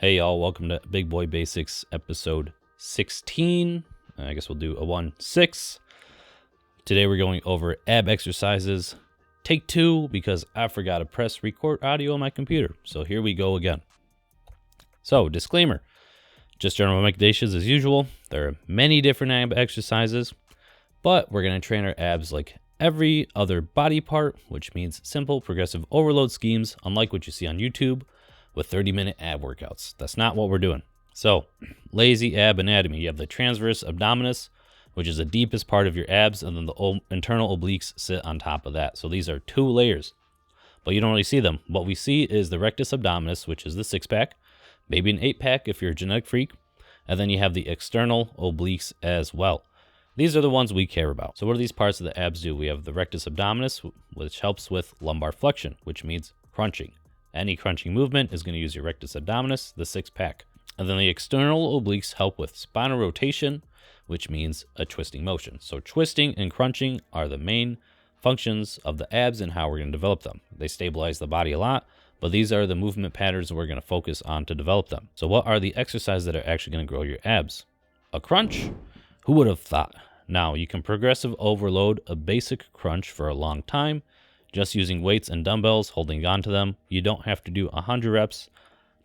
Hey y'all, welcome to Big Boy Basics episode 16. I guess we'll do a 1-6. Today we're going over ab exercises. Take 2 because I forgot to press record audio on my computer. So here we go again. So disclaimer, just general recommendations as usual. There are many different ab exercises, but we're going to train our abs like every other body part, which means simple progressive overload schemes, unlike what you see on YouTube with 30-minute ab workouts. That's not what we're doing. So, lazy ab anatomy. You have the transverse abdominis, which is the deepest part of your abs, and then the internal obliques sit on top of that. So these are 2 layers, but you don't really see them. What we see is the rectus abdominis, which is the 6-pack, maybe an 8-pack if you're a genetic freak, and then you have the external obliques as well. These are the ones we care about. So what do these parts of the abs do? We have the rectus abdominis, which helps with lumbar flexion, which means crunching. Any crunching movement is going to use your rectus abdominis, the 6-pack. And then the external obliques help with spinal rotation, which means a twisting motion. So twisting and crunching are the main functions of the abs and how we're going to develop them. They stabilize the body a lot, but these are the movement patterns we're going to focus on to develop them. So what are the exercises that are actually going to grow your abs? A crunch? Who would have thought? Now, you can progressive overload a basic crunch for a long time, just using weights and dumbbells, holding on to them. You don't have to do 100 reps.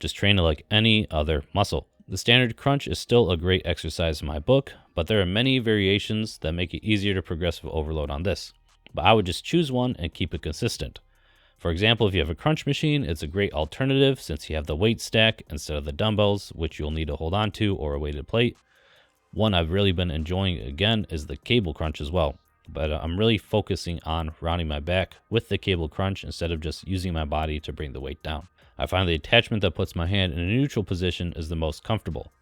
Just train it like any other muscle. The standard crunch is still a great exercise in my book, but there are many variations that make it easier to progressive overload on this. But I would just choose one and keep it consistent. For example, if you have a crunch machine, it's a great alternative since you have the weight stack instead of the dumbbells, which you'll need to hold on to, or a weighted plate. One I've really been enjoying again is the cable crunch as well. But I'm really focusing on rounding my back with the cable crunch instead of just using my body to bring the weight down. I find the attachment that puts my hand in a neutral position is the most comfortable.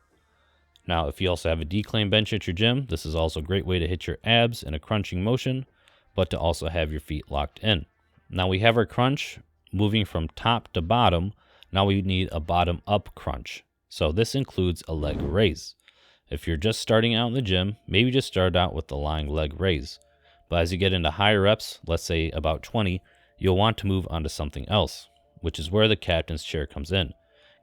Now, if you also have a decline bench at your gym, this is also a great way to hit your abs in a crunching motion, but to also have your feet locked in. Now we have our crunch moving from top to bottom. Now we need a bottom up crunch. So this includes a leg raise. If you're just starting out in the gym, maybe just start out with the lying leg raise. But as you get into higher reps, let's say about 20, you'll want to move on to something else, which is where the captain's chair comes in.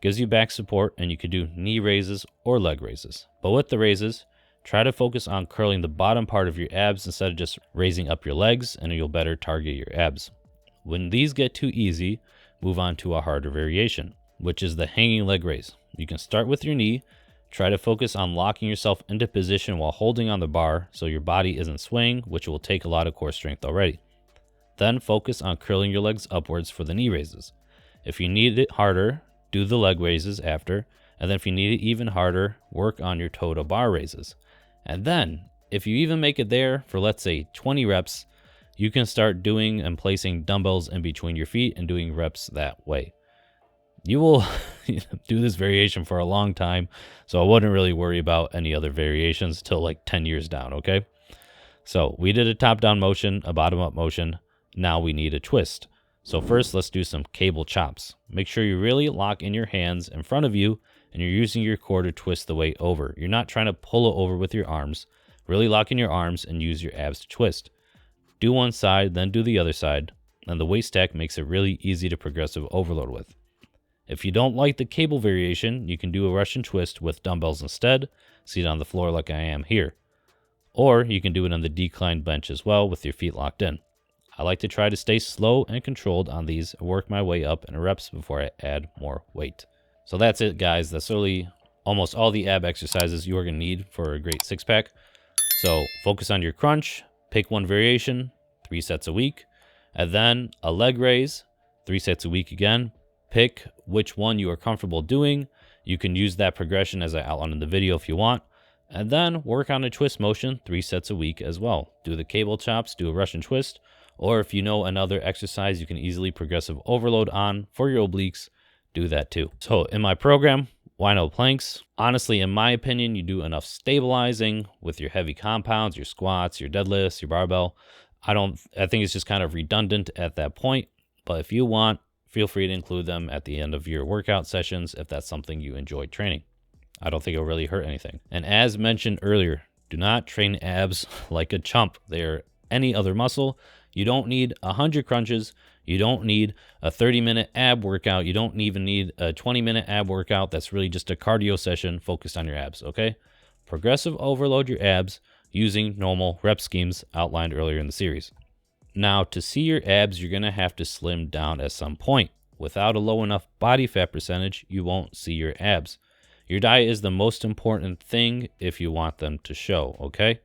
Gives you back support, and you could do knee raises or leg raises. But with the raises, try to focus on curling the bottom part of your abs instead of just raising up your legs, and you'll better target your abs. When these get too easy, move on to a harder variation, which is the hanging leg raise. You can start with your knee. Try to focus on locking yourself into position while holding on the bar so your body isn't swaying, which will take a lot of core strength already. Then focus on curling your legs upwards for the knee raises. If you need it harder, do the leg raises after, and then if you need it even harder, work on your toe to bar raises. And then, if you even make it there for let's say 20 reps, you can start doing and placing dumbbells in between your feet and doing reps that way. You will do this variation for a long time, so I wouldn't really worry about any other variations till like 10 years down, okay? So we did a top-down motion, a bottom-up motion. Now we need a twist. So first, let's do some cable chops. Make sure you really lock in your hands in front of you, and you're using your core to twist the weight over. You're not trying to pull it over with your arms. Really lock in your arms and use your abs to twist. Do one side, then do the other side, and the weight stack makes it really easy to progressive overload with. If you don't like the cable variation, you can do a Russian twist with dumbbells instead, seated on the floor like I am here. Or you can do it on the declined bench as well with your feet locked in. I like to try to stay slow and controlled on these and work my way up in reps before I add more weight. So that's it, guys. That's really almost all the ab exercises you are going to need for a great 6-pack. So focus on your crunch, pick one variation, 3 sets a week, and then a leg raise, 3 sets a week again. Pick which one you are comfortable doing. You can use that progression as I outlined in the video if you want. And then work on a twist motion 3 sets a week as well. Do the cable chops, do a Russian twist. Or if you know another exercise you can easily progressive overload on for your obliques, do that too. So in my program, why no planks? Honestly, in my opinion, you do enough stabilizing with your heavy compounds, your squats, your deadlifts, your barbell. I think it's just kind of redundant at that point. But if you want, feel free to include them at the end of your workout sessions if that's something you enjoy training. I don't think it'll really hurt anything. And as mentioned earlier, do not train abs like a chump. They're any other muscle. You don't need 100 crunches. You don't need a 30-minute ab workout. You don't even need a 20-minute ab workout. That's really just a cardio session focused on your abs, okay? Progressive overload your abs using normal rep schemes outlined earlier in the series. Now, to see your abs, you're going to have to slim down at some point. Without a low enough body fat percentage, you won't see your abs. Your diet is the most important thing if you want them to show, okay?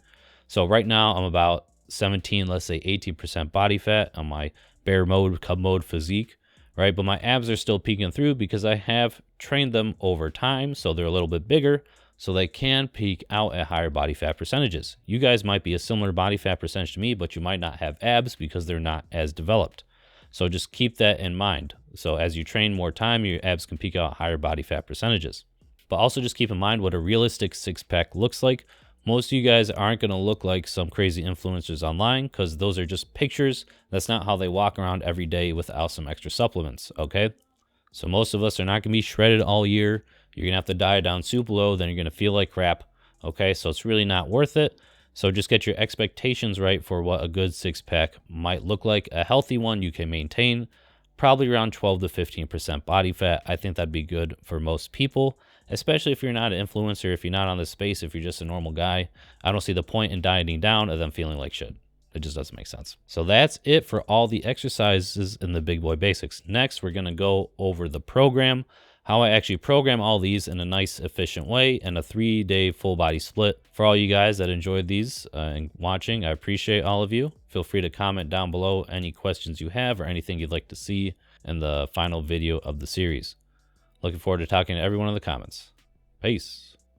So right now, I'm about 17, let's say 18% body fat on my bare mode, cub mode physique, right? But my abs are still peeking through because I have trained them over time, so they're a little bit bigger, so they can peak out at higher body fat percentages. You guys might be a similar body fat percentage to me, but you might not have abs because they're not as developed. So just keep that in mind. So as you train more time, your abs can peak out higher body fat percentages. But also just keep in mind what a realistic six-pack looks like. Most of you guys aren't going to look like some crazy influencers online because those are just pictures. That's not how they walk around every day without some extra supplements, okay? So most of us are not going to be shredded all year. You're going to have to diet down super low, then you're going to feel like crap, okay? So it's really not worth it. So just get your expectations right for what a good six-pack might look like. A healthy one you can maintain, probably around 12 to 15% body fat. I think that'd be good for most people, especially if you're not an influencer, if you're not on this space, if you're just a normal guy. I don't see the point in dieting down and then feeling like shit. It just doesn't make sense. So that's it for all the exercises in the Big Boy Basics. Next, we're going to go over the program, how I actually program all these in a nice, efficient way, and a 3-day full body split. For all you guys that enjoyed these and watching, I appreciate all of you. Feel free to comment down below any questions you have or anything you'd like to see in the final video of the series. Looking forward to talking to everyone in the comments. Peace.